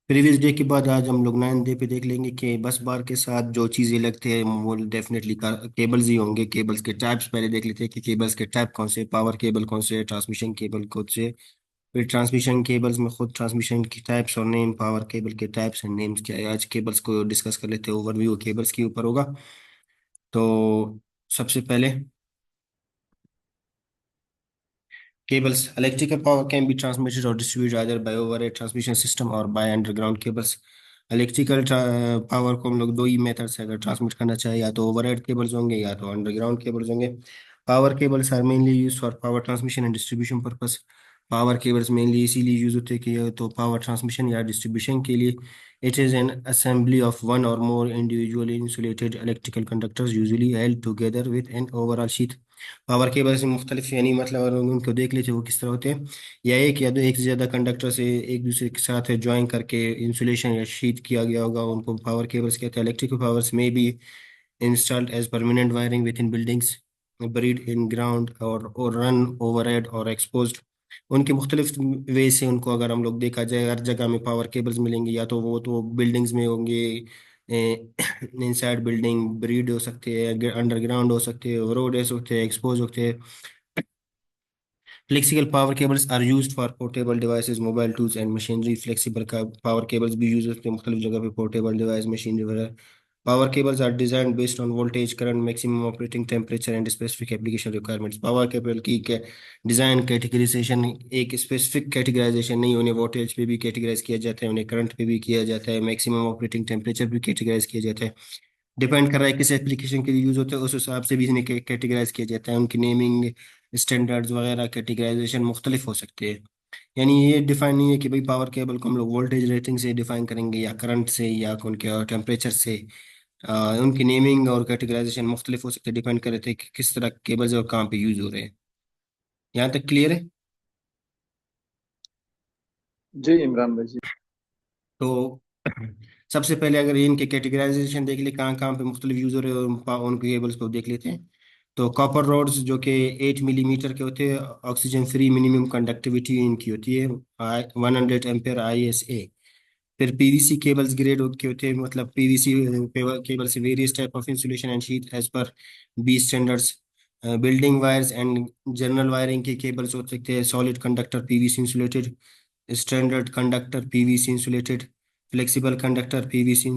Previous day के बाद आज हम लोग 9 डे पे देख लेंगे कि बस बार के साथ जो चीज़ें लगते हैं वो डेफिनेटली केबल्स ही होंगे। केबल्स के टाइप्स पहले देख लेते हैं कि केबल्स के टाइप कौन से, पावर केबल कौन से, ट्रांसमिशन केबल कौन से। फिर ट्रांसमिशन केबल्स में खुद ट्रांसमिशन की टाइप्स और नेम, पावर केबल के टाइप्स एंड नेम्स क्या है। आज केबल्स को डिस्कस कर लेते हैं, ओवरव्यू केबल्स के ऊपर होगा। तो सबसे पहले cables. Electrical power can be transmitted or distributed either by overhead transmission system or by underground cables. Electrical power को हम लोग दो ही मेथड से अगर ट्रांसमिट करना चाहे, या तो ओवरहेड केबल्स होंगे या तो अंडरग्राउंड केबल्स होंगे। Power cables are mainly use for power transmission and distribution purpose. Power cables mainly इसीलिए यूज होते हैं कि या तो पावर ट्रांसमिशन या डिस्ट्रीब्यूशन के लिए। It is an assembly of one or more individually insulated electrical conductors usually held together with an overall sheath. Power cable से मुख्तलिफ यानी मतलब अगर उनको देख लेते वो किस तरह होते हैं, या दो एक से ज़्यादा कंडक्टर से एक दूसरे के साथ ज्वाइन करके इंसुलेशन या शीट किया गया होगा, उनको पावर केबल्स कहते हैं। इलेक्ट्रिकल पावर्स में be installed as permanent wiring within buildings, buried in ground और रन ओवरहेड और एक्सपोज्ड। उनके मुख्तलिफ वे से उनको अगर हम लोग देखा जाए, हर जगह में पावर केबल्स मिलेंगे, या तो वो तो बिल्डिंग्स में होंगे, इनसाइड बिल्डिंग ब्रीड हो सकते हैं, अंडरग्राउंड हो सकते हैं, रोड हो सकते हैं, एक्सपोज होते हैं। Flexible power cables are used for portable devices, mobile tools and machinery. Flexible का पावर केबल्स भी यूज होते हैं मुख्तलिफ जगह पे, पोर्टेबल डिवाइस, मशीनरी वगैरह। Power cables are designed based on voltage, current, maximum operating temperature and specific application requirements. Power cable की design categorisation एक स्पेसिफिक कैटेगराइजेशन नहीं, उन्हें वोल्टेज पे भी कैटेगराइज किया जाता है, उन्हें करंट पे भी किया जाता है, मैक्सिमम ऑपरेटिंग टेम्परेचर भी कैटेगराइज किया जाता है। डिपेंड कर रहा है किस एप्लीकेशन के लिए यूज होता है, उस हिसाब से भी इन्हें कैटेगराइज किया जाता है। उनकी नेमिंग स्टैंडर्ड्स वगैरह कैटेगराइजेशन मुख्तलिफ हो सकते हैं। यानी ये डिफाइन नहीं है कि भाई पावर केबल को हम लोग वोल्टेज रेटिंग से डिफाइन करेंगे या करंट से या उनके टेम्परेचर से। उनकी नेमिंग और कैटेगराइजेशन मुख्तलिफ हो सकते हैं, डिपेंड कर रहे थे कि किस तरह केबल्स और कहाँ पे यूज हो रहे हैं। यहाँ तक क्लियर है। जी इमरान भाई जी। तो सबसे पहले अगर इनके कैटेगराइजेशन देख ले कहाँ कहाँ पे मुख्तलिफ यूज हो रहे हैं और उन केबल्स को देख लेते हैं। तो कॉपर रोड्स जो कि 8 मिलीमीटर के होते हैं, ऑक्सीजन फ्री, मिनिमम कंडक्टिविटी इनकी होती है 100 एम्पेयर ISA। फिर पीवीसी केबल्स ग्रेड के होते हैं, मतलब पीवीसी केबल से various type of insulation and sheath as per B standards. Building wires and general wiring के केबल्स हो सकते हैं solid conductor PVC insulated, standard conductor PVC insulated, flexible conductor PVC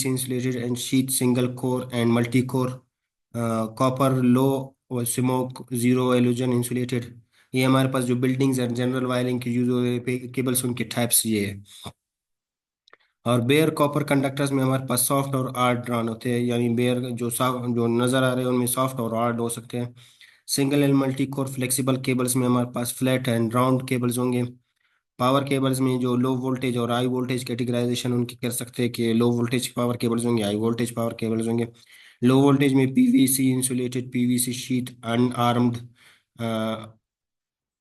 insulated and sheath single core and multi core, copper low और smoke zero halogen insulated. ये हमारे पास जो buildings and general wiring के यूज हो रहे केबल्स उनके types ये है। और बेयर कॉपर कंडक्टर्स में हमारे पास सॉफ्ट और हार्ड ड्रॉन होते हैं, यानी बेयर जो नजर आ रहे हैं उनमें सॉफ्ट और हार्ड हो सकते हैं। Single and multi core flexible cables में हमारे पास फ्लैट एंड राउंड केबल्स होंगे। पावर केबल्स में जो लो वोल्टेज और हाई वोल्टेज कैटेगराइजेशन उनकी कर सकते हैं कि लो वोल्टेज पावर केबल्स होंगे, हाई वोल्टेज पावर केबल्स होंगे। लो वोल्टेज में PVC insulated PVC sheath unarmoured,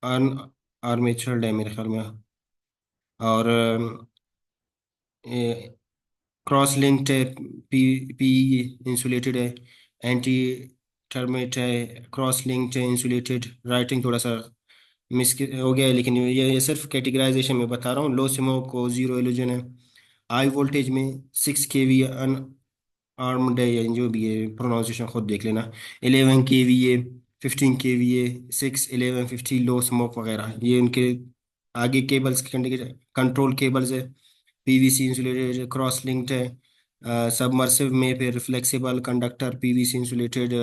un armatured है मेरे ख्याल में। और क्रॉस लिंक्ड है, पी पी इंसुलेटेड है। एंटी टर्मेट है, क्रॉस लिंक्ड है, इंसुलेटेड। राइटिंग थोड़ा सा मिस हो गया है, लेकिन ये सिर्फ कैटेगराइजेशन में बता रहा हूँ। लो स्मोक को जीरो एलुजन है। हाई वोल्टेज में 6 kV अन आर्म्ड है, या जो भी है प्रोनाउंसिएशन खुद देख लेना। 11 kVA, 15 kVA, 6, 11, 50 लो स्मोक वगैरह ये उनके आगे केबल्स के कंट्रोल केबल्स है। पीवीसी इंसुलेटेड क्रॉस लिंक्ड है। सबमर्सिव में फिर फ्लेक्सिबल कंडक्टर पीवीसी इंसुलेटेड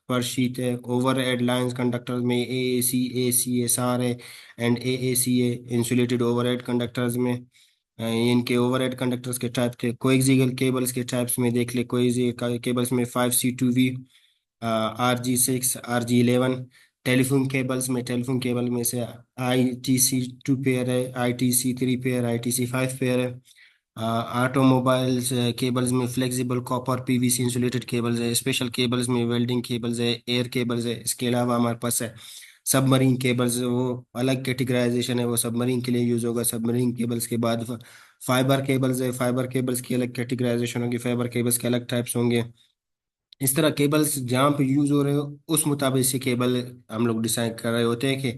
पर शीट है। ओवर हेड लाइंस कंडक्टर में AAC ACSR है and AACA insulated over head conductors में। इनके ओवरहेड कंडक्टर्स के टाइप थे। कोएक्सियल केबल्स के टाइप्स में देख ले, कोएक्सियल केबल्स में 5C2V, RG6, RG11। Telephone cable में से ITC2 पेयर है, ITC3 पेयर, ITC5 पेयर है। ऑटोमोबाइल्स केबल्स में flexible copper PVC insulated cables है। स्पेशल केबल्स में वेल्डिंग केबल्स है, एयर केबल्स है। इसके अलावा हमारे पास है सबमरीन केबल्स, वो अलग कैटेगराइजेशन है, वो सबमरीन के लिए यूज होगा। सबमरीन केबल्स के बाद फाइबर केबल्स है, फाइबर केबल्स की अलग कैटेगराइजेशन होगी, फाइबर केबल्स के अलग टाइप्स होंगे। इस तरह केबल्स जहाँ पे यूज हो रहे हो उस मुताबिक से केबल हम लोग डिसाइड कर रहे होते हैं कि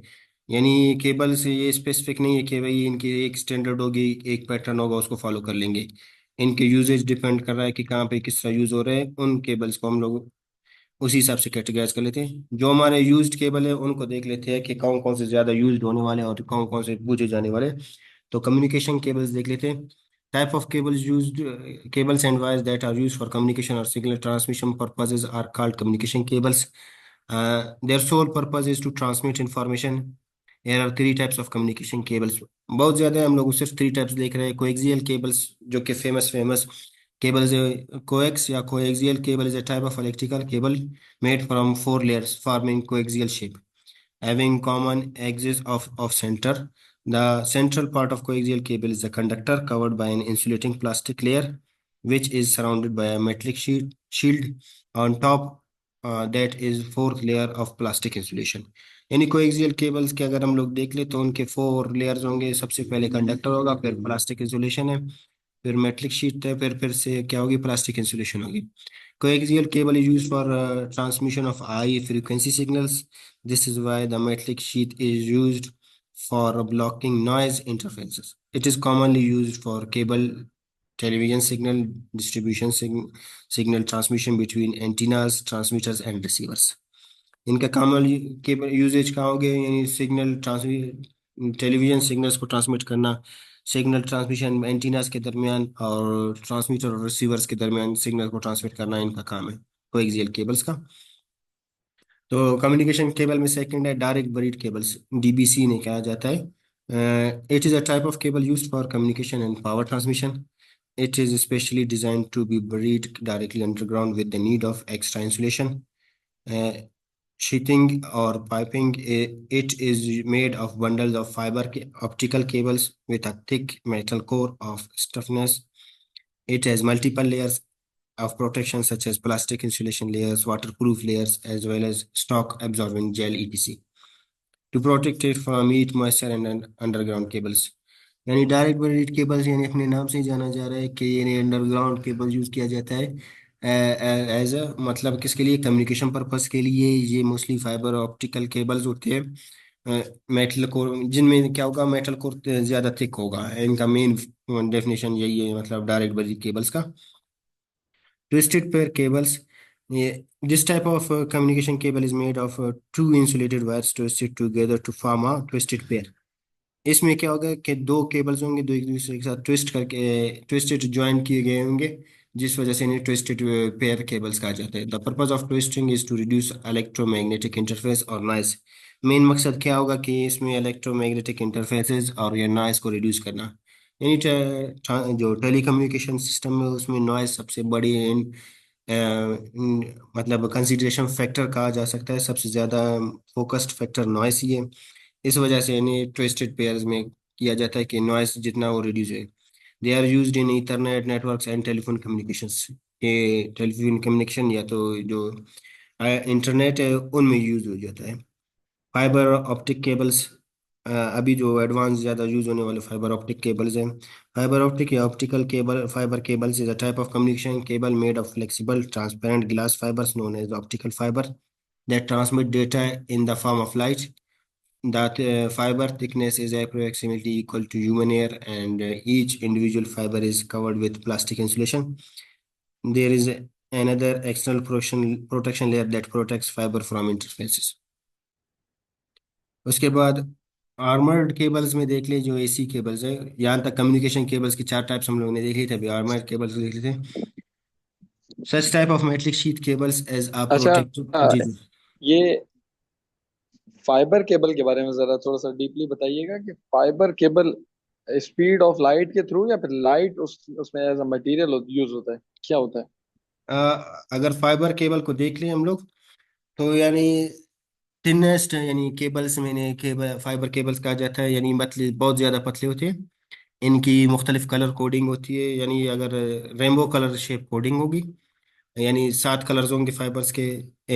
यानी केबल से ये स्पेसिफिक नहीं है कि भाई इनकी एक स्टैंडर्ड होगी, एक पैटर्न होगा, उसको फॉलो कर लेंगे। इनके यूजेज डिपेंड कर रहा है कि कहाँ पे किस तरह यूज हो रहा है, उन केबल्स को हम लोग उसी हिसाब से कैटेगराइज कर लेते हैं। जो हमारे यूज्ड केबल है उनको देख लेते हैं कि कौन कौन से ज़्यादा यूज्ड होने वाले हैं और कौन कौन से पूछे जाने वाले हैं। तो कम्युनिकेशन केबल्स देख लेते हैं। Type of cables used, cables and wires that are used for communication or signal transmission purposes are called communication cables. Their sole purpose is to transmit information. There are three types of communication cables. बहुत ज्यादा है, हम लोग सिर्फ three types देख रहे हैं। Coaxial cables जो कि फेमस फेमस cables है। कोएक्स या coaxial cable is a type of electrical cable made from four layers forming coaxial shape, having common axis of center. The central part of coaxial cable is the conductor covered by an insulating plastic layer, which is surrounded by a metallic shield. On top, that is fourth layer of plastic insulation. यानी coaxial cables के अगर हम लोग देख ले तो उनके four layers होंगे। सबसे पहले कंडक्टर होगा, फिर प्लास्टिक इंसुलेशन है, फिर मेटलिक शीट है, फिर से क्या होगी, प्लास्टिक इंसुलेशन होगी। Coaxial cable is used for transmission of high frequency signals. This is why the metallic sheath is used for blocking noise interferences. It is commonly used for cable television signal distribution, signal transmission between antennas, transmitters, and receivers. इनका common cable usage कहाँ हो गए, यानी signal transmit, television signals को transmit करना, signal transmission antennas के दरमियान और ट्रांसमीटर और रिसीवर्स के दरमियान सिग्नल को ट्रांसमिट करना इनका काम है कोएक्सियल केबल्स का। तो कम्युनिकेशन केबल में सेकंड है डायरेक्ट बरीड केबल्स, डीबीसी ने कहा जाता है। It is a type of cable used for communication and power transmission. It is specially designed to be buried directly underground with the need of extra insulation. Uh, Sheathing or piping, it is made of bundles of fiber optical cables with a thick metal core of stiffness. It has multiple layers of protection such as plastic insulation layers, waterproof layers, as well as shock absorbing gel etc. to protect it from heat, moisture and underground cables. यानी direct buried cables, यानी अपने नाम से ही जाना जा रहा है कि यानी अंडरग्राउंड केबल यूज किया जाता है एज अ, मतलब किसके लिए, कम्युनिकेशन पर्पस के लिए। ये मोस्टली फाइबर ऑप्टिकल केबल्स होते हैं, मेटल कोर, जिनमें क्या होगा, मेटल कोर ज्यादा थिक होगा। इनका मेन डेफिनेशन यही है, मतलब डायरेक्ट बरीड केबल्स का। ट्विस्टेड पेयर केबल्स, ये this type of communication cable is made of two insulated wires twisted together to form a twisted pair. इसमें क्या होगा कि दो केबल्स होंगे, दो एक दूसरे के साथ ट्विस्ट करके ट्विस्टेड ज्वाइन किए गए होंगे, जिस वजह से इन्हें ट्विस्टेड पेयर केबल्स कहा जाता है। The purpose of twisting is to reduce electromagnetic interference और नॉइस। मेन मकसद क्या होगा कि इसमें इलेक्ट्रोमैग्नेटिक इंटरफेरेंस और ये नॉइस को रिड्यूस करना। यानी जो टेलीकम्युनिकेशन सिस्टम है उसमें नॉइस सबसे बड़ी मतलब कंसिडरेशन फैक्टर कहा जा सकता है। सबसे ज़्यादा फोकस्ड फैक्टर नॉइस ही है। इस वजह से इन्हें ट्विस्टेड पेयर्स में किया जाता है कि नॉइस जितना वो रिड्यूस है। They are used in Ethernet networks and telephone communications. ये टेलीफोन कम्युनिकेशन या तो जो इंटरनेट है उनमें यूज हो जाता है। फाइबर ऑप्टिक केबल्स, अभी जो एडवांस ज़्यादा यूज होने वाले फाइबर ऑप्टिक केबल्स हैं। फाइबर ऑप्टिक या optical cable, fibre cables is a type of communication cable made of flexible transparent glass fibers known as optical fiber that transmit data in the form of light. That fiber thickness is approximately equal to human hair, and each individual fiber is covered with plastic insulation. There is another external protection layer that protects fiber from interfaces. उसके बाद armoured cables में देख ले, जो AC cables है। यहाँ तक communication cables की चार टाइप्स हम लोग ने देख ली थे, अभी आर्मर्ड केबल्स देख लेते हैं। Such type of metallic sheath cables as आ अच्छा, प्रोटेक्ट। जी जी। ये फाइबर केबल के बारे में जरा थोड़ा सा डीपली बताइएगा कि fibre cable speed of light के थ्रू या फिर लाइट उसमें एज अ मटेरियल यूज होता है, क्या होता है? अगर फाइबर केबल को देख लें हम लोग, तो यानी थिनेस्ट, यानी केबल्स में केबल फाइबर केबल्स कहा जाता है, यानी पतले, बहुत ज़्यादा पतले होते हैं। इनकी मुख्तलिफ कलर कोडिंग होती है, यानी अगर रेनबो कलर शेप कोडिंग होगी, यानी सात कलर्स होंगे फाइबर्स के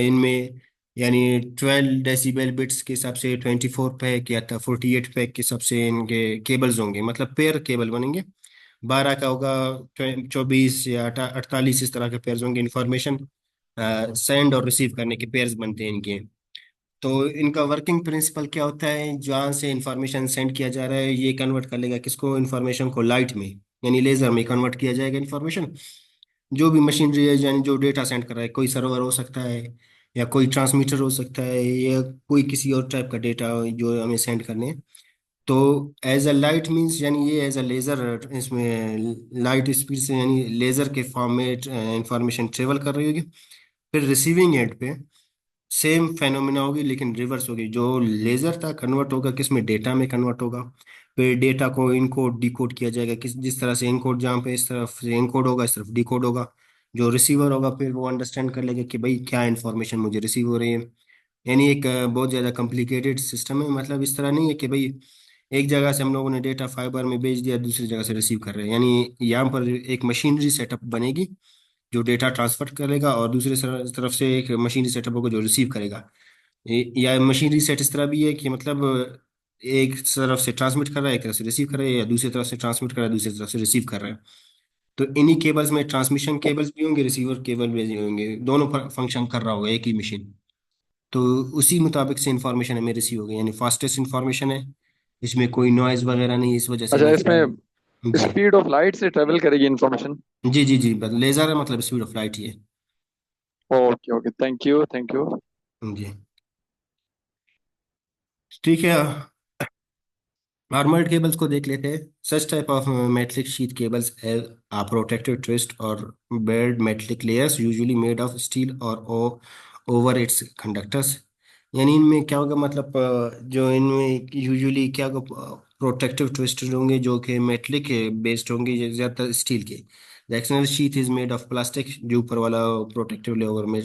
इनमें। यानी 12 डेसिबल बिट्स के हिसाब से 24 पैक या 48 पैक के हिसाब से इनके केबल्स होंगे, मतलब पेयर केबल बनेंगे। 12 का होगा, 24 या 48 इस तरह के पेयर्स होंगे। इंफॉर्मेशन सेंड और रिसीव करने के पेयर्स बनते हैं इनके। तो इनका वर्किंग प्रिंसिपल क्या होता है, जहाँ से इंफॉर्मेशन सेंड किया जा रहा है ये कन्वर्ट कर लेगा किसको, इंफॉर्मेशन को लाइट में, यानी लेजर में कन्वर्ट किया जाएगा इंफॉर्मेशन। जो भी मशीनरी है यानी जो डेटा सेंड कर रहा है, कोई सर्वर हो सकता है या कोई ट्रांसमीटर हो सकता है या कोई किसी और टाइप का डेटा जो हमें सेंड करने हैं। तो एज अ लाइट मींस यानी ये एज अ लेजर, इसमें लाइट स्पीड से यानी लेजर के फॉर्म में इंफॉर्मेशन ट्रेवल कर रही होगी। फिर रिसीविंग एंड पे सेम फेनोमेना होगी लेकिन रिवर्स होगी, जो लेजर था कन्वर्ट होगा किस में, डेटा में कन्वर्ट होगा। फिर डेटा को इनकोड डिकोड किया जाएगा, किस जिस तरह से इनकोड, जहाँ पे इस तरफ से इनकोड होगा इस तरफ डिकोड होगा। जो रिसीवर होगा फिर वो अंडरस्टैंड कर लेगा कि भाई क्या इन्फॉर्मेशन मुझे रिसीव हो रही है। यानी एक बहुत ज़्यादा कॉम्प्लिकेटेड सिस्टम है, मतलब इस तरह नहीं है कि भाई एक जगह से हम लोगों ने डेटा फाइबर में भेज दिया दूसरी जगह से रिसीव कर रहे हैं। यानी यहाँ पर एक मशीनरी सेटअप बनेगी जो डेटा ट्रांसफर करेगा और दूसरी तरफ से एक मशीनरी सेटअप होगा जो रिसीव करेगा। या मशीनरी सेट इस तरह भी है कि मतलब एक तरफ से ट्रांसमिट कर रहा है एक तरफ से रिसीव कर रहा है, या दूसरी तरफ से ट्रांसमिट कर रहा है दूसरी तरफ से रिसीव कर रहा है। तो इन्हीं केबल्स में ट्रांसमिशन केबल्स भी होंगे, रिसीवर केबल भी होंगे, दोनों फंक्शन कर रहा होगा एक ही मशीन। तो उसी मुताबिक से इंफॉर्मेशन हमें रिसीव होगी, यानी फास्टेस्ट इंफॉर्मेशन है, इसमें कोई नॉइज वगैरह नहीं, इस वजह से अच्छा, लेजर। इसमें जी स्पीड ऑफ लाइट से ट्रेवल करेगी इंफॉर्मेशन? जी जी जी, बस लेजर है मतलब स्पीड ऑफ लाइट ही है। Okay okay, thank you thank you. जी ठीक है। आर्मर्ड केबल्स को देख लेते हैं। Such type of metallic sheath cables are protective twist or bared metallic layers usually made of steel or over its conductors। यानी इनमें क्या होगा मतलब जो इनमें यूजुअली क्या होगा, प्रोटेक्टिव ट्विस्ट होंगे जो कि मेटलिक बेस्ड होंगे, ज्यादातर स्टील के। The external sheath is made of plastic, जो ऊपर वाला प्रोटेक्टिव लेयर में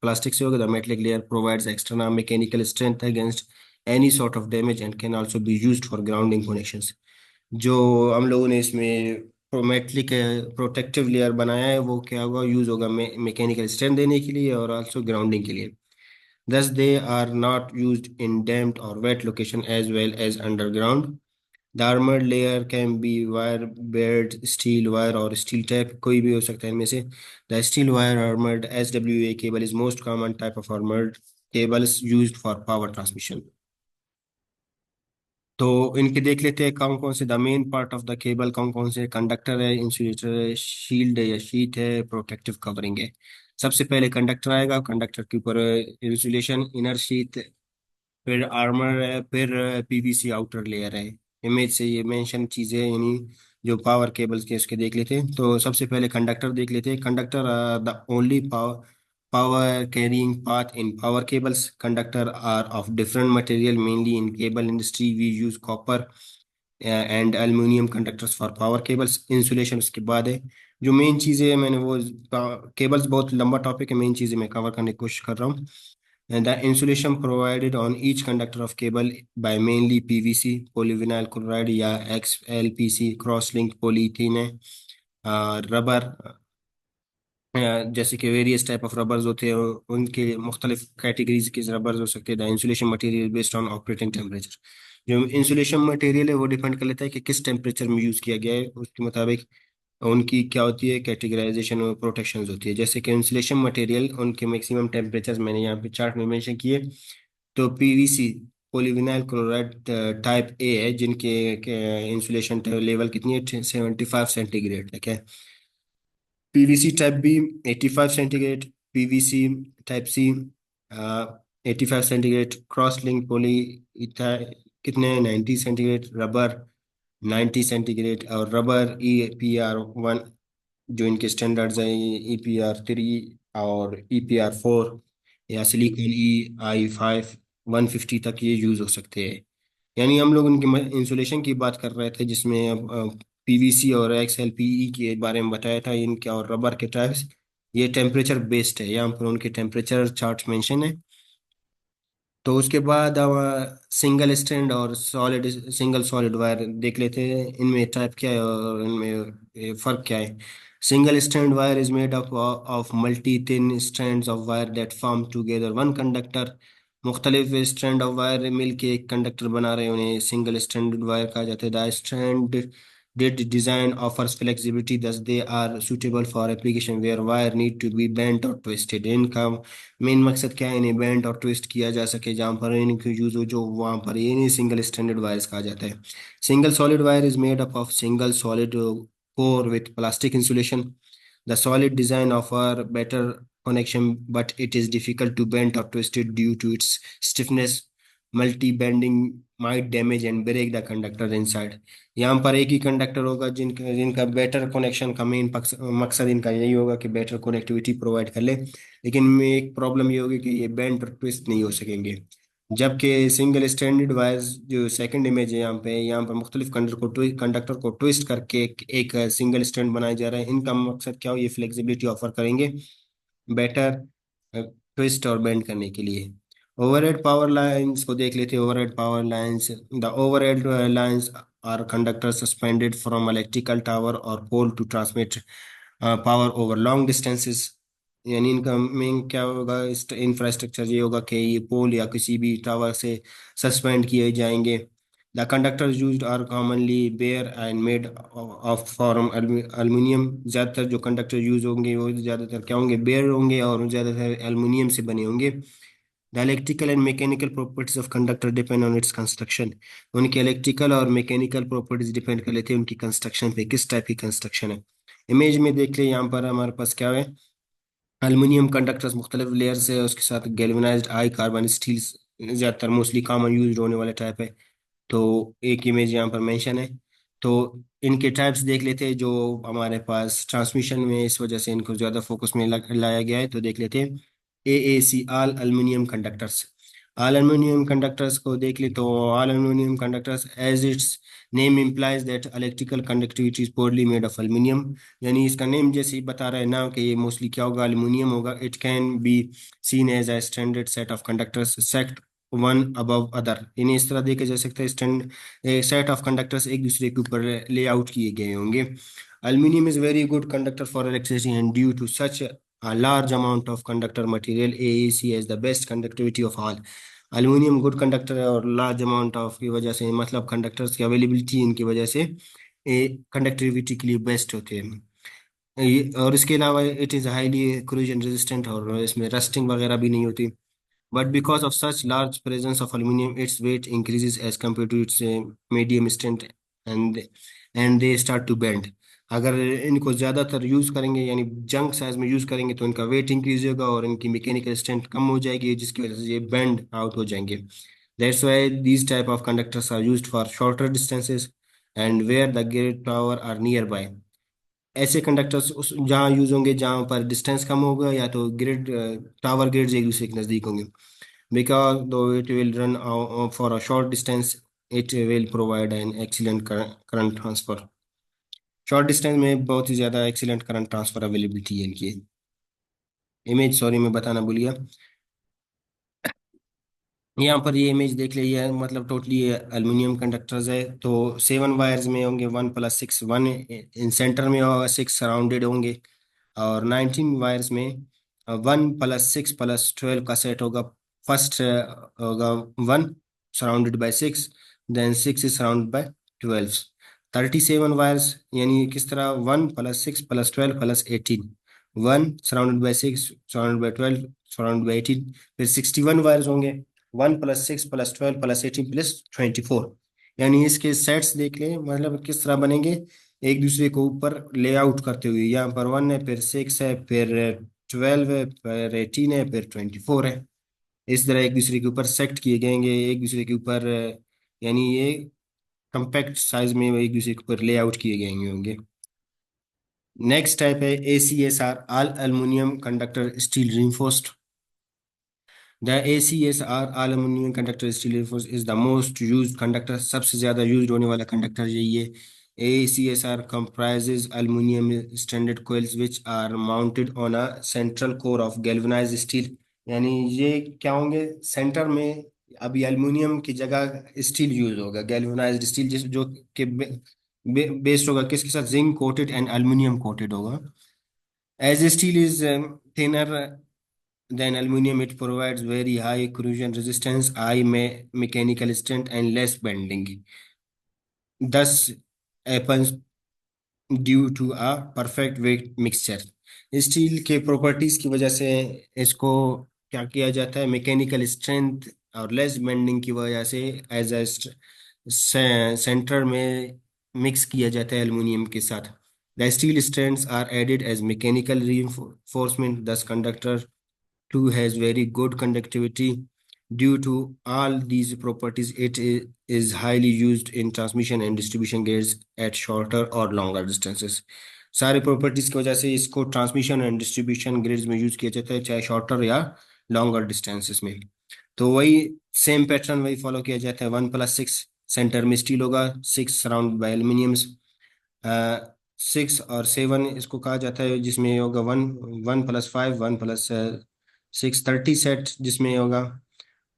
प्लास्टिक से होगा। The metallic layer provides external mechanical strength against any sort of damage and can also be used for grounding connections। जो हम लोगों ने इसमें मेटलिक प्रोटेक्टिव लेयर बनाया है वो क्या होगा, यूज होगा मैकेनिकल स्ट्रेंथ देने के लिए और आल्सो ग्राउंडिंग के लिए। thus they are not used in damped or wet location as well as underground। the armored layer can be wire beared steel wire or steel tape, कोई भी हो सकता है इनमें से। the steel wire armored SWA cable is most common type of armored cables used for power transmission। तो इनके देख लेते हैं कौन कौन से the main part of the cable, कौन कौन से कंडक्टर है, इंसुलेटर है, शील्ड है या शीट है, प्रोटेक्टिव कवरिंग है। सबसे पहले कंडक्टर आएगा, कंडक्टर के ऊपर इंसुलेशन इनर शीट, फिर आर्मर है, फिर पीवीसी आउटर लेयर है। इमेज से ये मेंशन चीजें यानी जो पावर केबल्स के उसके देख लेते हैं। तो सबसे पहले कंडक्टर देख लेते हैं। Conductor the only power carrying path in power cables। Conductor are of different material, mainly in cable industry we use copper and aluminium conductors for power cables. Insulation उसके बाद है। जो मेन चीज़ें हैं मैंने वो, केबल्स बहुत लंबा टॉपिक है, मेन चीज़ें मैं कवर करने की कोशिश कर रहा हूँ। The insulation provided on each conductor of cable by mainly PVC polyvinyl chloride या XLPC क्रॉस लिंक पॉलीथीन है। रबर, जैसे कि वेरियस टाइप ऑफ रबर्स होते हैं, उनके मुख्तलिफ कैटेगरीज के रबर्स हो सकते हैं। The insulation material based on operating temperature. जो इंसुलेशन मटेरियल है वो डिपेंड कर लेता है कि किस टेम्परेचर में यूज़ किया गया है, उसके मुताबिक उनकी क्या होती है कैटेगराइजेशन और प्रोटेक्शन होती है। जैसे कि इंसुलेशन मटेरियल उनके मैक्सिमम टेम्परेचर मैंने यहाँ पे चार्ट में मेंशन किए। तो PVC polyvinyl chloride type A है, जिनके इंसुलेशन लेवल कितनी है, 75 सेंटीग्रेड तक है। PVC type B 85 centigrade, PVC type C 85 centigrade, cross link polyethylene कितने 90 सेंटीग्रेड, रबर 90 सेंटीग्रेड, और रबर EPR1 जो इनके स्टैंडर्ड्स हैं, EPR3 और EPR4 या सिलिकॉन EI5 150 तक ये यूज़ हो सकते हैं। यानी हम लोग उनके इंसुलेशन की बात कर रहे थे जिसमें अब पीवीसी और XLPE के बारे में बताया था इनके, और रबर के टाइप्स। ये टेम्परेचर बेस्ड है, यहाँ पर उनके टेम्परेचर चार्ट मेंशन है। तो उसके बाद हम सिंगल स्ट्रैंड और सॉलिड सिंगल सॉलिड वायर देख लेते हैं, इनमें टाइप क्या है और इनमें फर्क क्या है। Single strand wire is made up of multi thin strands of wire that form together one conductor. मुख्तलिफ स्ट्रैंड ऑफ वायर मिल के एक कंडक्टर बना रहे हैं, उन्हें सिंगल स्ट्रैंड वायर कहा जाता है। The strand Did design offers flexibility, thus they are suitable for application where wire need to be bent or twisted. इनका मेन मकसद क्या है, इन्हें बेंट और ट्विस्ट किया जा सके, जहाँ पर इनकी यूज हो जो वहाँ पर ये नहीं सिंगल स्टैंडर्ड वायर्स कहा जाता है. Single solid wire is made up of single solid core with plastic insulation. The solid design offer better connection, but it is difficult to bend or twist it due to its stiffness. Multi-bending might damage and break the conductor inside. यहाँ पर एक ही conductor होगा जिनका जिनका better connection का main मकसद इनका यही होगा कि बेटर कनेक्टिविटी प्रोवाइड कर ले, लेकिन में एक प्रॉब्लम ये होगी कि ये बेंड और ट्विस्ट नहीं हो सकेंगे. जबकि सिंगल स्टैंडर्ड वायर्स जो सेकंड इमेज है यहाँ पर मुख्तलिफ कंडक्टर को ट्विस्ट करके एक सिंगल स्टैंड बनाया जा रहा है. इनका मकसद क्या हो, ये फ्लेक्सिबिलिटी ऑफर करेंगे बेटर ट्विस्ट और बेंड करने के लिए. ओवरहेड पावर लाइंस को देख लेते हैं. Overhead power lines, the overhead lines are conductor suspended from electrical tower or pole to transmit power over long distances. यानी इनका मेन क्या होगा, इस इंफ्रास्ट्रक्चर ये होगा कि ये पोल या किसी भी टावर से सस्पेंड किए जाएंगे. The conductor used are commonly bare and made of form aluminium. ज़्यादातर जो कंडक्टर यूज होंगे वो ज़्यादातर क्या होंगे, बेयर होंगे और ज़्यादातर एल्युमिनियम से बने होंगे. The electrical and mechanical properties of conductor depend on its construction. उनकी इलेक्ट्रिकल और मैकेनिकल प्रॉपर्टीज डिपेंड कर लेते हैं उनकी कंस्ट्रक्शन पे, किस टाइप की कंस्ट्रक्शन है. इमेज में देख ले, यहाँ पर हमारे पास क्या है, एल्युमिनियम कंडक्टर्स मुख्तलिफ लेयर्स है, उसके साथ गैल्वेनाइज्ड आई कार्बन स्टील ज़्यादातर मोस्टली कॉमन यूज होने वाले टाइप है. तो एक इमेज यहाँ पर मेंशन है. तो इनके टाइप्स देख लेते हैं जो हमारे पास ट्रांसमिशन में इस वजह से इनको ज़्यादा फोकस में लाया गया है. तो देख लेते हैं AAC, all aluminium conductors. All aluminium conductors को देख ले तो all aluminium conductors as its name implies that electrical conductivity is poorly made of aluminium. यानी इसका नेम जैसे ही बता रहा है ना कि ये मोस्टली क्या होगा, एल्युमिनियम होगा. It can be seen as a standard set of conductors set one above other. इन्हें इस तरह देखा जा सकता है, स्टैंड सेट ऑफ कंडक्टर्स एक दूसरे के ऊपर लेआउट किए गए होंगे. Aluminium is very good conductor for electricity, and due to such a large amount of conductor material, AEC has the best conductivity of all. Aluminium good conductor है और large amount of की वजह से, मतलब conductors की availability इनकी वजह से कंडक्टिविटी के लिए बेस्ट होते हैं. और इसके अलावा it is highly corrosion resistant और इसमें रस्टिंग वगैरह भी नहीं होती. But because of such large presence of aluminum, its weight increases as compared to its medium strength, and they start to bend. अगर इनको ज़्यादातर यूज़ करेंगे यानी जंक साइज में यूज़ करेंगे तो इनका वेट इंक्रीज होगा और इनकी मैकेनिकल स्ट्रेंथ कम हो जाएगी, जिसकी वजह से ये बेंड आउट हो जाएंगे. That's why these type of conductors are used for shorter distances and where the grid tower are nearby. ऐसे कंडक्टर्स उस जहाँ यूज होंगे जहाँ पर डिस्टेंस कम होगा या तो ग्रिड टावर ग्रिड्स एक दूसरे के नज़दीक होंगे. Because though it will run for a short distance, it will provide an excellent current transfer. Short distance में बहुत ही ज़्यादा एक्सीलेंट करंट ट्रांसफर अवेलेबिलिटी है इनकी. इमेज सॉरी मैं बताना भूल गया. यहाँ पर ये इमेज देख लीजिए, मतलब टोटली एल्युमिनियम कंडक्टर्स है. तो 7 वायर्स में होंगे 1+6, 1 इन सेंटर में होगा, 6 सराउंडेड होंगे. और 19 वायर्स में 1+6+12 का सेट होगा. फर्स्ट होगा 1 surrounded by 6, then 6 is surrounded by 12. 37 wires यानी किस तरह, 1+6+12+18, 1 surrounded by 6 surrounded by 12 surrounded by 18. फिर 61 वायर्स होंगे 1+6+12+18+24. यानी इसके सेट्स देख लें, मतलब किस तरह बनेंगे एक दूसरे को ऊपर लेआउट करते हुए. यहाँ पर 1 है, फिर 6 है, फिर 12 है, फिर 18 है, फिर 24 है. इस तरह एक दूसरे के ऊपर सेट किए जाएंगे एक दूसरे के ऊपर, यानी ये कंपैक्ट साइज में एक दूसरे के ऊपर लेआउट किए गए होंगे. नेक्स्ट टाइप है ACSR, all aluminium conductor steel reinforced. The ACSR aluminum conductor steel reinforced is the most used conductor. सबसे ज्यादा यूज होने वाला कंडक्टर यही है. ACSR comprises aluminum stranded coils which are mounted on a central core of galvanized steel. यानी ये क्या होंगे, सेंटर में अभी एल्युमिनियम की जगह स्टील यूज होगा, गैल्वेनाइज्ड स्टील, जिस जो के बेस्ड होगा किसके साथ, zinc coated and aluminium coated होगा. As steel is thinner than aluminum, it provides very high corrosion resistance, high mechanical strength, and less bending. Thus, happens due to a perfect weight mixture. Steel के properties की वजह से इसको क्या किया जाता है, मैकेनिकल स्ट्रेंथ और लेस बेंडिंग की वजह से एज ए सेंटर में मिक्स किया जाता है एल्युमिनियम के साथ। The steel strands are added as mechanical reinforcement, thus conductor 2 has very good conductivity. Due to all these properties, it is highly used in transmission and distribution grids at shorter or longer distances. सारे properties की वजह से इसको transmission and distribution grids में use किया जाता है, चाहे शॉर्टर या लॉन्गर डिस्टेंसेस में। तो वही सेम पैटर्न वही फॉलो किया जाता है। 1+6 सेंटर में स्टील होगा, 6 सराउंड बाय एल्यूमिनियम। 6 और 7 इसको कहा जाता है, जिसमें ये होगा 1+5, 1+6 30 सेट, जिसमें ये होगा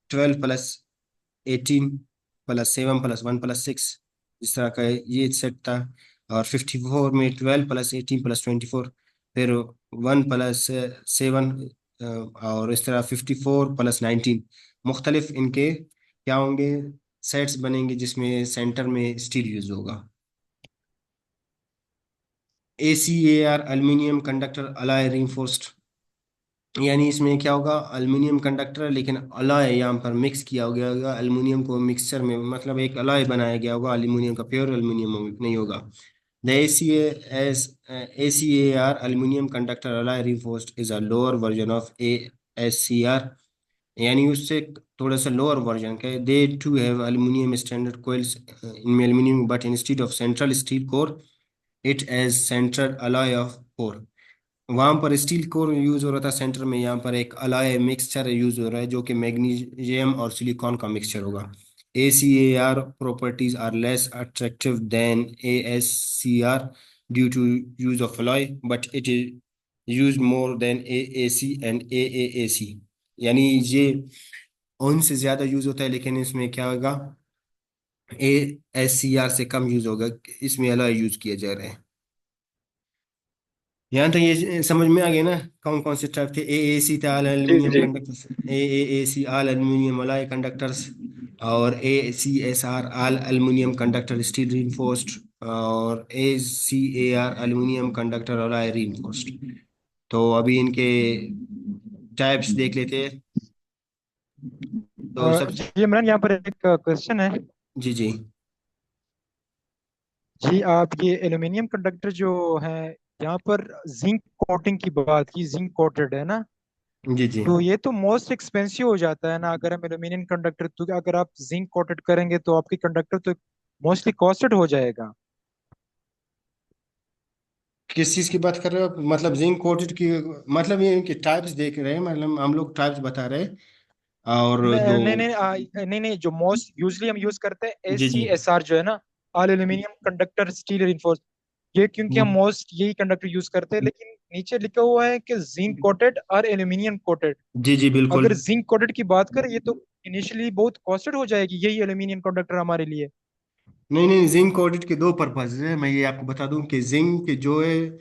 12+18+7+1+6, इस तरह का ये सेट था। और 54 में 12+18+24, फिर 1+7, और इस तरह 54+19, मुख्तलिफ इनके क्या होंगे, सेट्स बनेंगे जिसमें सेंटर में स्टील यूज होगा। ACAR अल्मीनियम कंडक्टर अलाय रिंफोर्स्ड, यानी इसमें क्या होगा, अल्मीनियम कंडक्टर है लेकिन अलाय यहाँ पर मिक्स किया गया होगा अल्मीनियम को मिक्सचर में, मतलब एक अलाय बनाया गया होगा अल्मीनियम का, प्योर अल्मीनियम नहीं होगा। The ACAR aluminium conductor alloy reinforced is a lower version of ASCR, यानी उससे थोड़ा सा लोअर वर्जन का है। They to have aluminium standard coils in aluminium, but instead of central steel core it as central alloy of core. वहां पर steel core use हो रहा था सेंटर में, यहाँ पर एक अलाय मिक्सचर यूज हो रहा है जो कि मैग्नीशियम और सिलिकॉन का मिक्सचर होगा। ACAR properties are less attractive than ASCR due to use of alloy, but it is use more than AAC and AAAC, यानी ये उनसे ज्यादा यूज होता है, लेकिन इसमें क्या होगा, ASCR से कम यूज होगा, इसमें अलॉय यूज किया जा रहा है। यहाँ तो ये समझ में आ गया ना कौन कौन से टाइप थे। AAC था ऑल जी एल्यूमिनियम जी। कंडक्टर्स, AAAC ऑल एल्यूमिनियम अलाय कंडक्टर्स, और ACSR all aluminium conductor steel reinforced, और ACAR एल्यूमिनियम कंडक्टर अलाय रीइंफोर्स्ड। तो अभी इनके टाइप्स देख लेते हैं। तो सब, जी इमरान, यहाँ पर एक क्वेश्चन है। जी जी जी आप ये एल्यूमिनियम कंडक्टर जो है, यहाँ पर जिंक कोटिंग की बात की, जिंक कोटेड है ना? जी जी। तो ये तो मोस्ट एक्सपेंसिव हो जाता है ना अगर हम एल्यूमिनियम कंडक्टर, तो अगर आप जिंक कोटेड करेंगे तो आपकी कंडक्टर तो मोस्टली कॉस्टेड हो जाएगा। किस चीज़ की बात कर रहे हो आप? मतलब जिंक कोटेड की, मतलब ये इनके टाइप्स देख रहे हैं, मतलब हम लोग टाइप्स बता रहे हैं। और जो, नहीं नहीं नहीं नहीं, जो मोस्ट यूजली हम यूज करते हैं जी जी, ACSR जो है ना, all aluminium conductor steel reinforced, ये क्योंकि हम मोस्ट यही कंडक्टर यूज करते हैं, लेकिन नीचे लिखा हुआ है कि जिंक कोटेड और एल्यूमिनियम कोटेड। जी जी बिल्कुल। अगर जिंक कोटेड की बात करें, ये तो इनिशियली बहुत कॉस्टेड हो जाएगी यही एल्यूमिनियम कंडक्टर हमारे लिए। नहीं नहीं, जिंक ऑडिट के दो पर्पज है, मैं ये आपको बता दूं कि जिंक जो है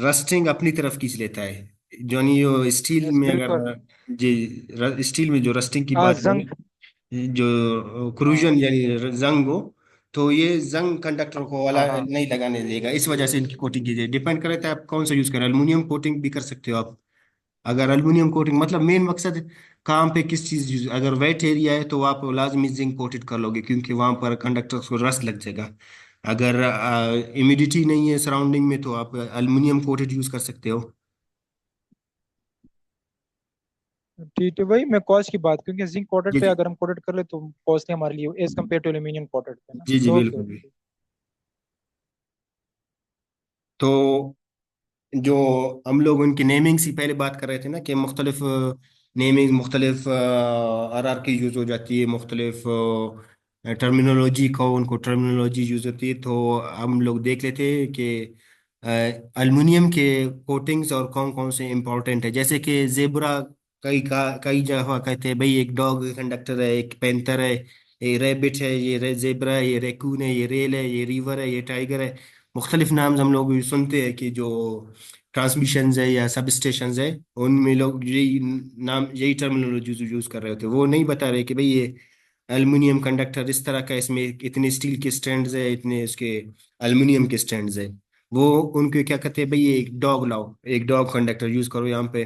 रस्टिंग अपनी तरफ खींच लेता है, जो नहीं यो स्टील यस में बिल्कुल। अगर, जी, स्टील में जो रस्टिंग की बात जंग। करें, जो क्रूजन हाँ यानी जंग हो, तो ये जंग कंडक्टर को वाला हाँ हाँ। नहीं लगाने देगा, इस वजह से इनकी कोटिंग की जाए। डिपेंड करे तो आप कौन सा यूज करें, एल्युमिनियम कोटिंग भी कर सकते हो आप। अगर एल्युमिनियम कोटिंग मतलब मेन मकसद काम पे किस चीज अगर वेट एरिया है तो आप लाजमी जिंक कोटेड कर लोगे, क्योंकि वहां पर कंडक्टर को रस्ट लग जाएगा। अगर इमिडिटी नहीं है सराउंडिंग में तो आप एल्युमिनियम कोटेड यूज कर सकते हो। ठीक है भाई, मैं कॉस्ट की बात, क्योंकि जिंक कोटेड जी पे जी अगर हम कोटेड कर ले तो कॉस्ट हमारे लिए as compare to aluminium coated पे जी जी ना। ओके बिल्कुल। ओके। तो जो हम लोग उनकी नेमिंग्स ही पहले बात कर रहे थे ना, कि मुख्तलिफ नेमिंग, मुख्तलिफ हायरार्की यूज हो जाती है, मुख्तलिफ टर्मिनोलॉजी को, उनको टर्मिनोलॉजी यूज होती है। तो हम लोग देख लेते हैं कि अल्मीनियम के कोटिंग्स और कौन कौन से इंपॉर्टेंट है। जैसे कि जेब्रा, कई जगह कहते हैं भाई एक डॉग कंडक्टर है, एक पैंथर है, ये रैबिट है, ये जेब्रा है, ये रैकून है, ये रेल है, ये रिवर है, ये टाइगर है। मुख्तलिफ नाम हम लोग सुनते हैं कि जो ट्रांसमिशन है या सब स्टेशन है, उनमें लोग यही नाम, यही टर्मिनोलॉजी यूज कर रहे होते हैं। वो नहीं बता रहे कि भाई ये एल्युमिनियम कंडक्टर इस तरह का, इसमें इतने स्टील के स्टैंड्स है, इतने इसके एल्युमिनियम के स्टैंड्स है। वो उनके क्या कहते हैं भाई, ये एक डॉग लाओ, एक डॉग कंडक्टर यूज करो यहाँ पे।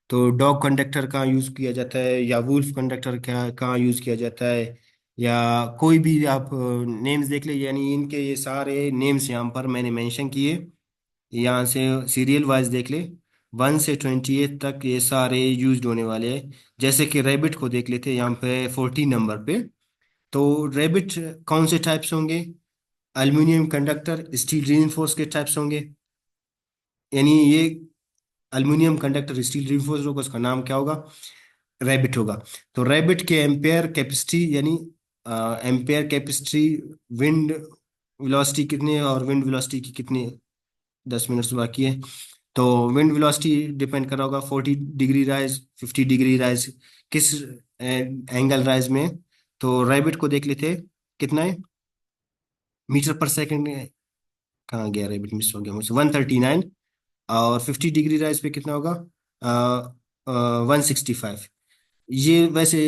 तो डॉग कंडक्टर कहाँ यूज किया जाता है, या वुल्फ कंडक्टर क्या कहाँ यूज किया जाता है, या कोई भी आप नेम्स देख ले, यानी इनके ये सारे नेम्स यहाँ पर मैंने मेंशन किए। यहाँ से सीरियल वाइज देख ले, 1 से 28 तक ये सारे यूज्ड होने वाले हैं। जैसे कि रैबिट को देख लेते हैं यहाँ पे 14 नंबर पे। तो रैबिट कौन से टाइप्स होंगे, एल्युमिनियम कंडक्टर स्टील रीइंफोर्स के टाइप्स होंगे। यानी ये एल्युमिनियम कंडक्टर स्टील रीइंफोर्स होगा, उसका नाम क्या होगा, रैबिट होगा। तो रैबिट के एम्पेयर कैपेसिटी, यानी एम्पेयर कैपेसिटी, विंड वेलोसिटी कितनी है, और विंड वेलोसिटी की कितनी, 10 मिनट बाकी है। तो विंड वेलोसिटी डिपेंड कर रहा होगा 40 डिग्री राइज, 50 डिग्री राइज, किस एंगल राइज में। तो रैबिट को देख लेते हैं कितना है, मीटर पर सेकंड। कहाँ गया रैबिट, मिस हो गया मुझसे, 139। और 50 डिग्री राइज पे कितना होगा, 165। ये वैसे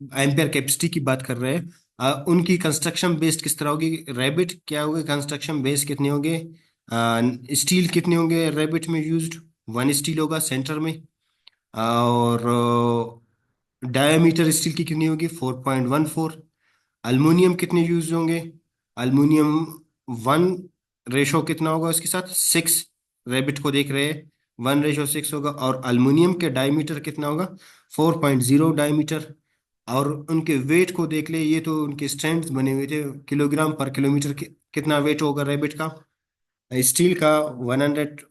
एम्पेयर कैपेसिटी की बात कर रहे हैं। उनकी कंस्ट्रक्शन बेस्ड किस तरह होगी, रैबिट क्या होगी, कंस्ट्रक्शन बेस कितने होंगे, स्टील कितने होंगे रैबिट में यूज्ड, वन स्टील होगा सेंटर में। और डायमीटर स्टील की कितनी होगी, 4.14। अल्मीनियम कितने यूज होंगे, अल्मीनियम 1 रेशो कितना होगा उसके साथ, 6। रैबिट को देख रहे हैं, 1/6 होगा। और अल्मीनियम के डायमीटर कितना होगा, 4.0 डायमीटर। और उनके वेट को देख ले, ये तो उनके स्ट्रेंथ बने हुए थे, किलोग्राम पर किलोमीटर कितना वेट होगा रैबिट का। स्टील का 100,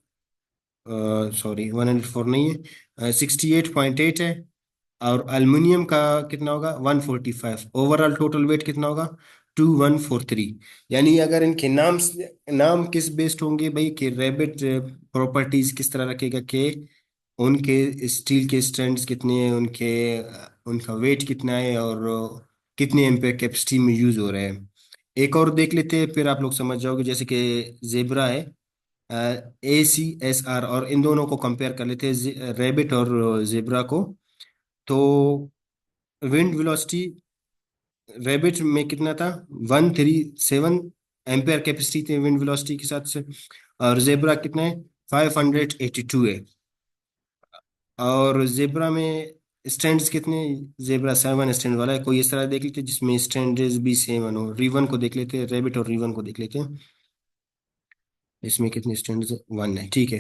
सॉरी 104 नहीं है, 68.8 है। और एल्युमिनियम का कितना होगा, 145। ओवरऑल टोटल वेट कितना होगा, 2143। यानी अगर इनके नाम किस बेस्ड होंगे भाई, कि रैबिट प्रॉपर्टीज किस तरह रखेगा, कि उनके स्टील के स्ट्रैंड्स कितने हैं, उनका वेट कितना है, और कितने एम्पेयर कैपेसिटी में यूज हो रहे हैं। एक और देख लेते हैं, फिर आप लोग समझ जाओगे। जैसे कि जेब्रा है, ACSR, और इन दोनों को कंपेयर कर लेते हैं, रैबिट और जेब्रा को। तो विंड वेलोसिटी रैबिट में कितना था, 137 एम्पेयर कैपेसिटी थी विंड वेलोसिटी के साथ से। और जेब्रा कितना है, 582 है। और जेब्रा में स्टैंड्स कितने, जेब्रा 7 स्टैंड वाला है। कोई इस तरह देख लेते हैं जिसमें स्टैंड्स भी सेवन हो, रिवन को देख लेते हैं, रैबिट और रिवन को देख लेते हैं, इसमें कितने स्टैंड्स, 1 है, ठीक है।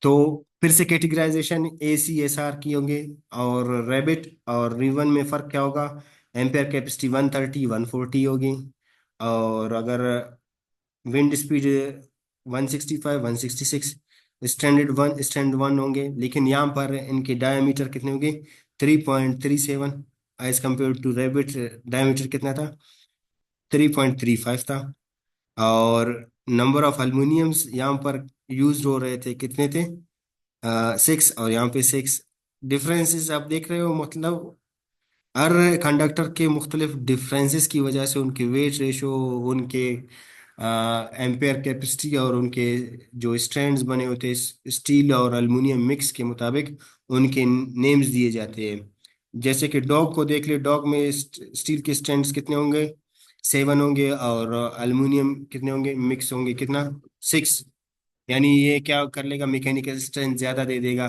तो फिर से कैटेगराइजेशन ACSR की होंगे, और रैबिट और रिवन में फर्क क्या होगा, एम्पेयर कैपेसिटी 130 140 होगी। और अगर विंड स्पीड 165 166, स्टैंड वन होंगे। लेकिन यहाँ पर इनके डायमीटर कितने होंगे, 3.37, as compare to rabbit diameter कितना था, 3.35 था। और नंबर ऑफ अल्मीनियम्स यहाँ पर यूज हो रहे थे कितने थे, 6, और यहाँ पे 6। डिफरेंसेस आप देख रहे हो, मतलब हर कंडक्टर के मुख्तलिफ डिफरेंसेस की वजह से उनके वेट रेशो, उनके एम्पेयर कैपेसिटी, और उनके जो स्ट्रैंड्स बने होते हैं स्टील और एल्युमिनियम मिक्स के मुताबिक उनके नेम्स दिए जाते हैं। जैसे कि डॉग को देख ले, डॉग में स्टील के स्ट्रैंड्स कितने होंगे, 7 होंगे। और एल्युमिनियम कितने होंगे, मिक्स होंगे कितना, 6। यानी ये क्या कर लेगा, मैकेनिकल स्ट्रेंथ ज्यादा दे देगा,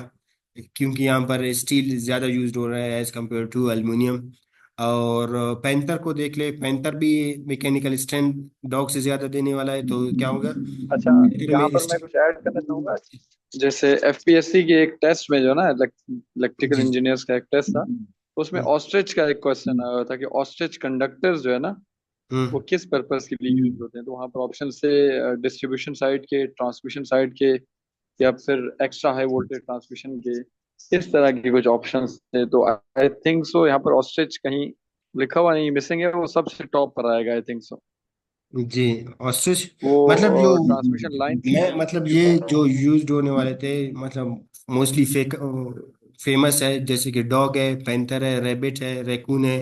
क्योंकि यहाँ पर स्टील ज्यादा यूज्ड हो रहा है एज कम्पेयर टू एल्युमिनियम। और पैंथर को देख ले, पैंथर भी मैकेनिकल स्ट्रेंथ डॉग से ज्यादा देने वाला है, तो क्या होगा अच्छा, पैंथर यहाँ में पर मैं कुछ ऐड करना चाहूंगा। जैसे एफपीएससी के एक टेस्ट में जो ना इलेक्ट्रिकल जी। इंजीनियर्स का एक टेस्ट था, उसमें ऑस्ट्रिच का एक क्वेश्चन आया था कि ऑस्ट्रिच कंडक्टर्स जो है ना, वो हम्म। किस पर्पस के लिए यूज होते हैं। तो वहाँ पर ऑप्शन से डिस्ट्रीब्यूशन साइड के, ट्रांसमिशन साइड के, या फिर एक्स्ट्रा हाई वोल्टेज ट्रांसमिशन के, इस तरह के कुछ ऑप्शंस थे। तो आई थिंक सो यहाँ पर ऑस्ट्रिच कहीं लिखा हुआ नहीं, मिसिंग है, वो सबसे टॉप पर आएगा I think so. Ji. Ostrich, मतलब जो वो ट्रांसमिशन लाइन के मैं लिए मतलब यूज ये होता जो यूज्ड होने वाले थे, मतलब मोस्टली फेमस है, जैसे कि डॉग है, पैंथर है, रैबिट है, रैकून है,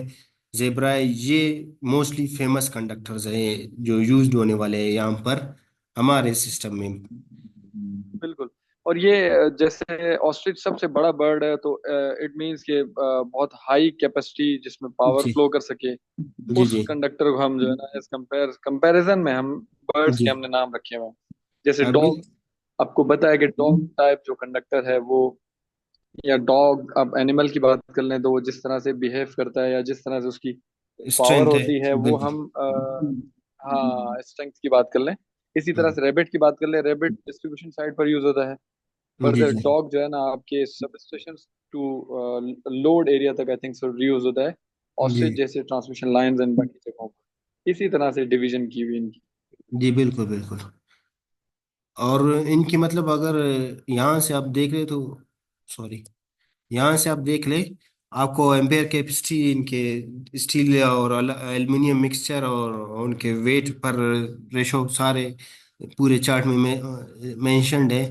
जेब्रा है। ये मोस्टली फेमस कंडक्टर्स है जो यूज्ड होने वाले हैं यहाँ पर हमारे सिस्टम में। है। बिल्कुल। और ये जैसे ऑस्ट्रिच सबसे बड़ा बर्ड है, तो इट मीन्स कि बहुत हाई कैपेसिटी जिसमें पावर जी फ्लो कर सके, जी उस जी कंडक्टर को हम जो है ना एज कंपेरिजन में हम बर्ड्स जी। के हमने नाम रखे हुए हैं। जैसे अभी डॉग, आपको पता है कि डॉग टाइप जो कंडक्टर है वो, या डॉग, आप एनिमल की बात कर लें तो वो जिस तरह से बिहेव करता है या जिस तरह से उसकी पावर स्ट्रेंथ है। होती है वो बिल्कुल। हम हाँ स्ट्रेंथ की बात कर लें। इसी तरह से रेबिट की बात कर लें, रेबिट डिस्ट्रीब्यूशन साइड पर यूज होता है। जी फर्दर जी डॉग जो है ना आपके sub station to load area तक आई थिंक सो यूज होता है। जी ऑस्ट्रिच जैसे ट्रांसमिशन लाइंस एंड बाकी जगहों पर इसी तरह से डिवीजन की हुई इनकी। जी। बिल्कुल बिल्कुल। और इनकी मतलब अगर यहाँ से आप देख रहे तो, सॉरी, यहाँ से आप देख ले, आपको एम्पेयर कैपेसिटी इनके स्टील और एल्युमिनियम मिक्सचर और उनके वेट पर रेशो सारे पूरे चार्ट में मेंशन्ड है।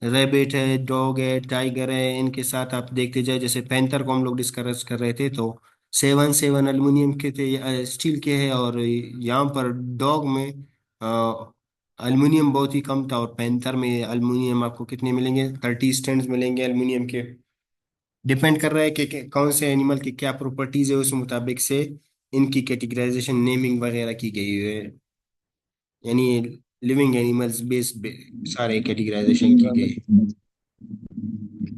रैबिट है, डॉग है, टाइगर है, इनके साथ आप देखते जाए, जैसे पैंथर को हम लोग डिस्कस कर रहे थे तो 7 7 एल्युमिनियम के थे, स्टील के है। और यहाँ पर डॉग में एल्युमिनियम बहुत ही कम था, और पैंथर में एल्युमिनियम आपको कितने मिलेंगे, 30 स्टैंड्स मिलेंगे एल्युमिनियम के। डिपेंड कर रहा है कि कौन से एनिमल की क्या प्रॉपर्टीज है, उस मुताबिक से इनकी कैटेगराइजेशन नेमिंग वगैरह की गई है। यानी लिविंग एनिमल्स बेस्ड सारे कैटेगराइजेशन की गई।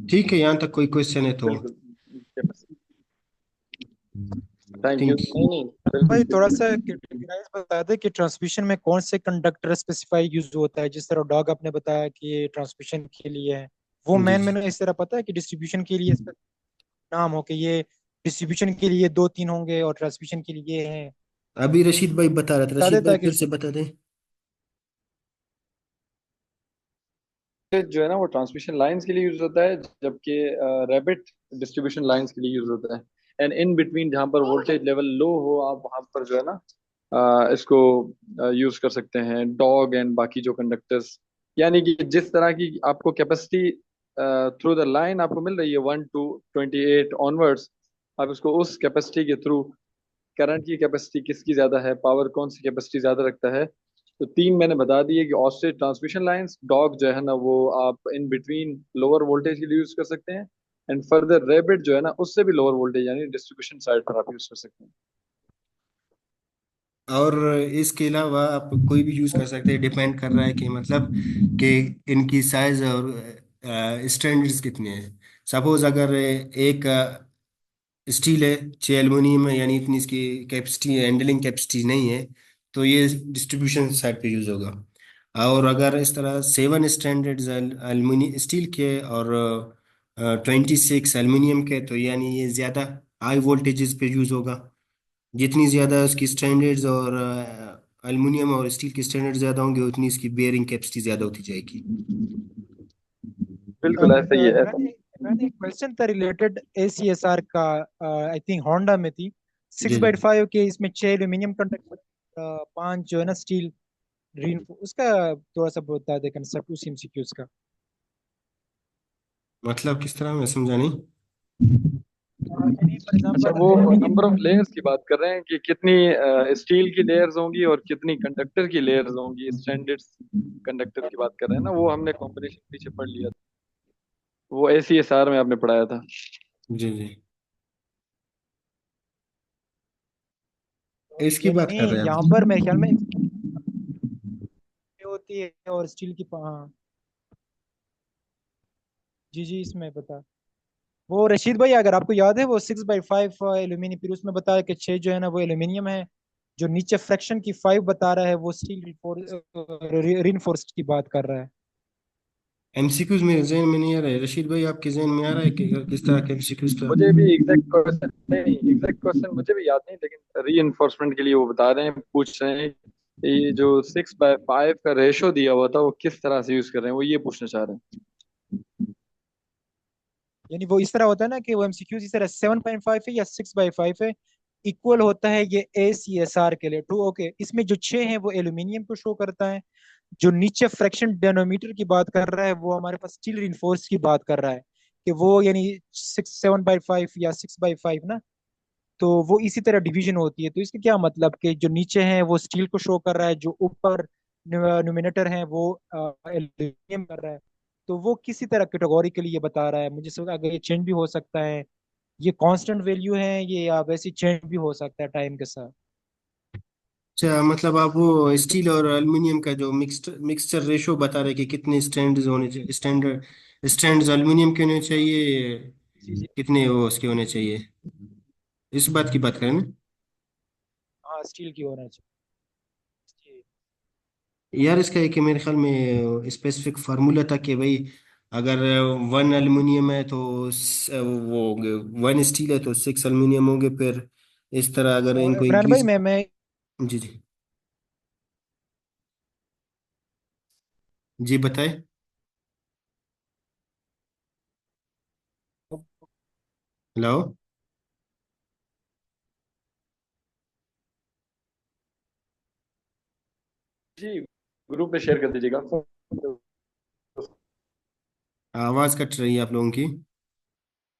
ठीक है, यहाँ तक कोई क्वेश्चन है तो? बिल्कुल। Thank you. थिंक। नहीं नहीं, बिल्कुल भाई थोड़ा बिल्कुल। सा कैटेगराइज बता दे कि ट्रांसमिशन में कौन से कंडक्टर स्पेसिफाई यूज होता है। जिस तरह डॉग आपने बताया कि ये ट्रांसमिशन के लिए है, वो जी मैन जी। मैंने इस तरह पता है कि डिस्ट्रीब्यूशन के लिए इसका नाम हो कि ये डिस्ट्रीब्यूशन के लिए दो तीन होंगे और ट्रांसमिशन के लिए ये है। अभी रशीद भाई बता रहे थे, बता रशीद देता भाई है कि फिर से बता दें। जो है ना वो ट्रांसमिशन लाइंस के लिए यूज होता है, जबकि रैबिट डिस्ट्रीब्यूशन लाइंस के लिए यूज होता है। एंड इन बिटवीन जहाँ पर वोल्टेज लेवल लो हो, आप वहां पर जो है ना इसको यूज कर सकते हैं, डॉग एंड बाकी जो कंडक्टर्स। यानी कि जिस तरह की आपको कैपेसिटी थ्रू द लाइन आपको मिल रही है 1 to 28 ऑनवर्ड्स, आप इसको उस कैपेसिटी के थ्रू, करंट की कैपेसिटी किसकी ज्यादा है, पावर कौन सी कैपेसिटी ज्यादा रखता है, तो तीन मैंने बता दिए कि ऑस्ट्रिच ट्रांसमिशन लाइंस, डॉग जो है ना वो आप इन बिटवीन लोअर वोल्टेज के लिए यूज कर सकते हैं, एंड फर्दर रेबिट जो है ना उससे भी लोअर वोल्टेज यानी डिस्ट्रीब्यूशन साइड पर आप यूज कर सकते हैं। और इसके अलावा आप कोई भी यूज कर सकते हैं, डिपेंड कर रहा है कि मतलब कि इनकी साइज और स्टैंडर्ड्स कितने हैं। सपोज अगर एक स्टील है, 6 एल्युमिनियम है, यानी इतनी इसकी कैपेसिटी, हैंडलिंग कैपेसिटी नहीं है, तो ये डिस्ट्रीब्यूशन साइड पे यूज होगा। और अगर इस तरह 7 स्टैंडर्ड एल्युमिनियम स्टील के और 26 एल्युमिनियम के, तो यानी ये ज़्यादा हाई वोल्टेजेस पे यूज होगा। जितनी ज़्यादा उसकी स्टैंडर्ड्स और एल्युमिनियम और स्टील की स्टैंडर्ड ज़्यादा होंगे, उतनी इसकी बेयरिंग कैपेसिटी ज़्यादा होती जाएगी। बिल्कुल ऐसा ही है, ऐसा ही मैंने मैंने एक क्वेश्चन था रिलेटेड ACSR का, आई थिंक होंडा में थी। जी सिक्स जी। बाई फाइव के इसमें 6 एल्यूमिनियम कंडक्टर, पांच जो है ना स्टील उसका थोड़ा सा बता दे कंसेप्ट उस MCQs का। मतलब किस तरह, मैं समझा नहीं। यानी फॉर अच्छा एग्जांपल वो एल्यूमिनियम। नंबर ऑफ लेयर्स की बात कर रहे हैं कि कितनी स्टील की लेयर्स होंगी और कितनी कंडक्टर की लेयर्स होंगी, स्टैंडर्ड कंडक्टर की बात कर रहे हैं ना, वो हमने कॉम्बिनेशन पीछे पढ़ लिया था, वो ACSR में आपने पढ़ाया था। जी जी। इसकी बात यानी कर रहे हैं यहाँ आप? पर मेरे ख्याल में होती है और स्टील की हाँ। जी जी, इसमें बता। वो रशीद भाई अगर आपको याद है वो 6/5 एल्यूमिनियम, फिर उसमें बताया कि 6 जो है ना वो एल्यूमिनियम है, जो नीचे फ्रैक्शन की 5 बता रहा है वो स्टील रिइंफोर्स्ड की बात कर रहा है। एमसीक्यूज मेरे जहन में नहीं आ रहा है, रशीद भाई आपके जहन में आ रहा है कि किस तरह के एमसीक्यूज था? मुझे भी एग्जैक्ट क्वेश्चन नहीं, एग्जैक्ट क्वेश्चन मुझे भी याद नहीं, लेकिन री इन्फोर्समेंट के लिए वो बता रहे हैं, पूछ रहे हैं ये जो 6/5 का रेशो दिया हुआ था वो किस तरह से यूज कर रहे हैं, वो ये पूछना चाह रहे हैं। यानी वो इस तरह होता है ना कि वो MCQs इस तरह 7/5 है या 6/5 है, इक्वल होता है ये ACSR के लिए। True, okay. इसमें जो 6 है वो एल्यूमिनियम को शो करता है, जो नीचे फ्रैक्शन डेनोमीटर की बात कर रहा है वो हमारे पास स्टील रिइंफोर्स की बात कर रहा है, कि वो यानी 7/5 या 6/5 ना। तो वो इसी तरह डिवीजन होती है। तो इसका क्या मतलब कि जो नीचे है वो स्टील को शो कर रहा है, जो ऊपर न्यूमिनेटर है वो एल्यूमिनियम कर रहा है। तो वो किसी तरह कैटेगोरी के लिए बता रहा है मुझे। अगर ये चेंज भी हो सकता है, ये कांस्टेंट वैल्यू है ये, या वैसे चेंज भी हो सकता है टाइम के साथ। अच्छा, मतलब आप वो स्टील और एल्युमिनियम का जो मिक्सचर रेशो बता रहे कि कितने स्टैंड्स होने चाहिए, स्टैंडर्ड स्टैंड्स एल्युमिनियम के होने चाहिए, जी जी। कितने वो उसके होने चाहिए, इस बात की बात करें ना? हाँ स्टील की होना चाहिए। यार इसका एक मेरे ख्याल में स्पेसिफिक फार्मूला था कि भाई अगर 1 एल्युमिनियम है तो वो 1 स्टील है तो 6 एल्युमिनियम होंगे, फिर इस तरह अगर और इनको इमरान भाई इंक्रीज। मैं जी जी। जी बताए। हेलो। जी, ग्रुप में शेयर कर दीजिएगा। आवाज़ कट रही है आप लोगों की।